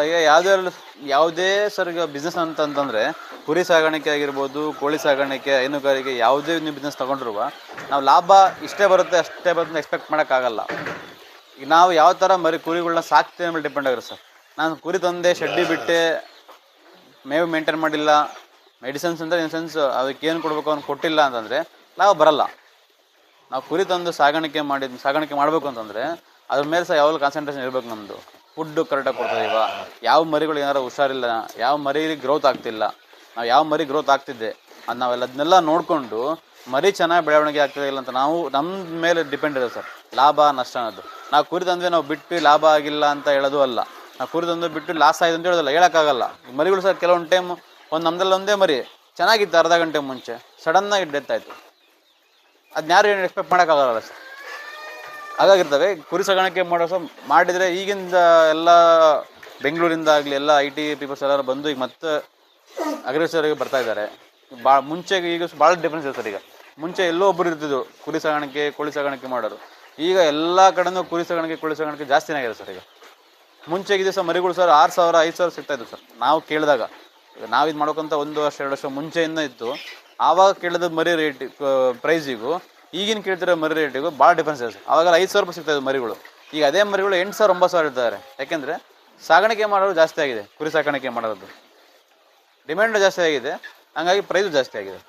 ಈಗ ಯಾವುದೇ ಸರ್ ಈಗ ಬಿಸ್ನೆಸ್ ಅಂತಂದರೆ ಕುರಿ ಸಾಗಾಣಿಕೆ ಆಗಿರ್ಬೋದು, ಕೋಳಿ ಸಾಗಾಣಿಕೆ, ಹೈನುಗಾರಿಕೆ ಯಾವುದೇ ನೀವು ಬಿಸ್ನೆಸ್ ತೊಗೊಂಡ್ರುವ ನಾವು ಲಾಭ ಇಷ್ಟೇ ಬರುತ್ತೆ ಅಷ್ಟೇ ಬರುತ್ತೆ ಎಕ್ಸ್ಪೆಕ್ಟ್ ಮಾಡೋಕ್ಕಾಗಲ್ಲ. ಈಗ ನಾವು ಯಾವ ಥರ ಕುರಿಗಳನ್ನ ಸಾಕ್ತೀವಿ ಮೇಲೆ ಡಿಪೆಂಡ್ ಆಗಿರುತ್ತೆ ಸರ್. ನಾನು ಕುರಿ ತಂದೆ ಶೆಡ್ಡಿ ಬಿಟ್ಟೆ ಮೇವು ಮೇಂಟೈನ್ ಮಾಡಿಲ್ಲ, ಮೆಡಿಸಿನ್ಸ್ ಅಂದರೆ ಇನ್ ಸೆನ್ಸ್ ಅದಕ್ಕೆ ಏನು ಕೊಡಬೇಕು ಅವ್ನು ಕೊಟ್ಟಿಲ್ಲ ಅಂತಂದರೆ ಲಾಭ ಬರಲ್ಲ. ನಾವು ಕುರಿ ತಂದು ಸಾಗಾಣಿಕೆ ಮಾಡಬೇಕು ಅಂತಂದರೆ ಅದ್ರ ಮೇಲೆ ಸಹ ಯಾವಾಗಲೂ ಕಾನ್ಸಂಟ್ರೇಷನ್ ಇರಬೇಕು. ನಮ್ಮದು ಫುಡ್ಡು ಕರೆಕ್ಟಾಗಿ ಕೊಡ್ತಾಯಿವ, ಯಾವ ಮರಿಗಳು ಏನಾರು ಹುಷಾರಿಲ್ಲ, ಯಾವ ಮರಿ ಗ್ರೋತ್ ಆಗ್ತಿಲ್ಲ, ನಾವು ಯಾವ ಮರಿ ಗ್ರೋತ್ ಆಗ್ತಿದ್ದೆ ಅದು ಅದನ್ನೆಲ್ಲ ನೋಡಿಕೊಂಡು ಮರಿ ಚೆನ್ನಾಗಿ ಬೆಳವಣಿಗೆ ಆಗ್ತದೆ ಇಲ್ಲ ಅಂತ ನಾವು ನಮ್ಮ ಮೇಲೆ ಡಿಪೆಂಡ್ ಇದೆ ಸರ್. ಲಾಭ ನಷ್ಟ ಅನ್ನೋದು ನಾವು ಕುರಿ ತಂದರೆ ನಾವು ಬಿಟ್ಟು ಲಾಭ ಆಗಿಲ್ಲ ಅಂತ ಹೇಳೋದು ಅಲ್ಲ, ನಾವು ಕುರಿ ತಂದು ಬಿಟ್ಟು ಲಾಸ್ ಆಯ್ತು ಅಂತ ಹೇಳೋದಲ್ಲ, ಹೇಳೋಕ್ಕಾಗಲ್ಲ. ಮರಿಗಳು ಸರ್ ಕೆಲವೊಂದು ಟೈಮ್ ನಮ್ಮದಲ್ಲಿ ಒಂದೇ ಮರಿ ಚೆನ್ನಾಗಿತ್ತು, ಅರ್ಧ ಗಂಟೆ ಮುಂಚೆ ಸಡನ್ನಾಗಿ ಡೆತ್ ಆಯಿತು. ಅದನ್ನ ಯಾರು ಏನು ಎಕ್ಸ್ಪೆಕ್ಟ್ ಮಾಡೋಕ್ಕಾಗಲ್ಲ ಸರ್. ಹಾಗಾಗಿರ್ತವೆ ಕುರಿ ಸಾಗಾಣಿಕೆ ಮಾಡಿದರೆ ಈಗಿಂದ ಎಲ್ಲ ಬೆಂಗಳೂರಿಂದ ಆಗಲಿ ಎಲ್ಲ IT ಪೀಪಲ್ಸ್ ಎಲ್ಲರೂ ಬಂದು ಈಗ ಮತ್ತೆ ಅಗ್ರಿಕಲ್ಚರ್ಗೆ ಬರ್ತಾ ಇದ್ದಾರೆ. ಮುಂಚೆಗೆ ಈಗ ಭಾಳ ಡಿಫ್ರೆನ್ಸ್ ಇದೆ ಸರ್. ಈಗ ಮುಂಚೆ ಎಲ್ಲೋ ಒಬ್ಬರು ಇರ್ತಿದ್ರು ಕುರಿ ಸಾಗಾಣಿಕೆ ಕೋಳಿ ಸಾಗಾಣಿಕೆ ಮಾಡೋರು. ಈಗ ಎಲ್ಲ ಕಡೆನೂ ಕುರಿ ಸಾಗಾಣಿಕೆ ಕೋಳಿ ಸಾಗಾಣಿಕೆ ಜಾಸ್ತಿನೇ ಆಗಿದೆ ಸರ್. ಈಗ ಮುಂಚೆಗೆ ದಿವಸ ಮರಿಗಳು ಸರ್ 6,000 5,000 ಸಿಗ್ತಾಯಿತ್ತು ಸರ್ ನಾವು ಕೇಳಿದಾಗ. ಈಗ ನಾವು ಇದು ಮಾಡೋಕ್ಕಂತ 1 ವರ್ಷ 2 ವರ್ಷ ಮುಂಚೆಯಿಂದ ಇತ್ತು. ಆವಾಗ ಕೇಳಿದ ಮರಿ ರೇಟ್ ಪ್ರೈಸಿಗೂ ಈಗಿನ ಕೇಳ್ತಿರೋ ಮರಿ ರೇಟಿಗೂ ಭಾಳ ಡಿಫ್ರೆನ್ಸ್ ಇದೆ ಸರ್. ಆವಾಗ 5,000 ರೂಪಾಯಿ ಸಿಗ್ತಾಯಿದ್ದು ಮರಿಗಳು. ಈಗ ಅದೇ ಮರಿಗಳು 8,000 9,000 ಇರ್ತಾರೆ. ಯಾಕೆಂದರೆ ಸಾಗಾಣಿಕೆ ಮಾಡೋರು ಜಾಸ್ತಿ ಆಗಿದೆ, ಕುರಿ ಸಾಗಾಣಿಕೆ ಮಾಡೋದು ಡಿಮ್ಯಾಂಡು ಜಾಸ್ತಿ ಆಗಿದೆ, ಹಂಗಾಗಿ ಪ್ರೈಸು ಜಾಸ್ತಿ ಆಗಿದೆ.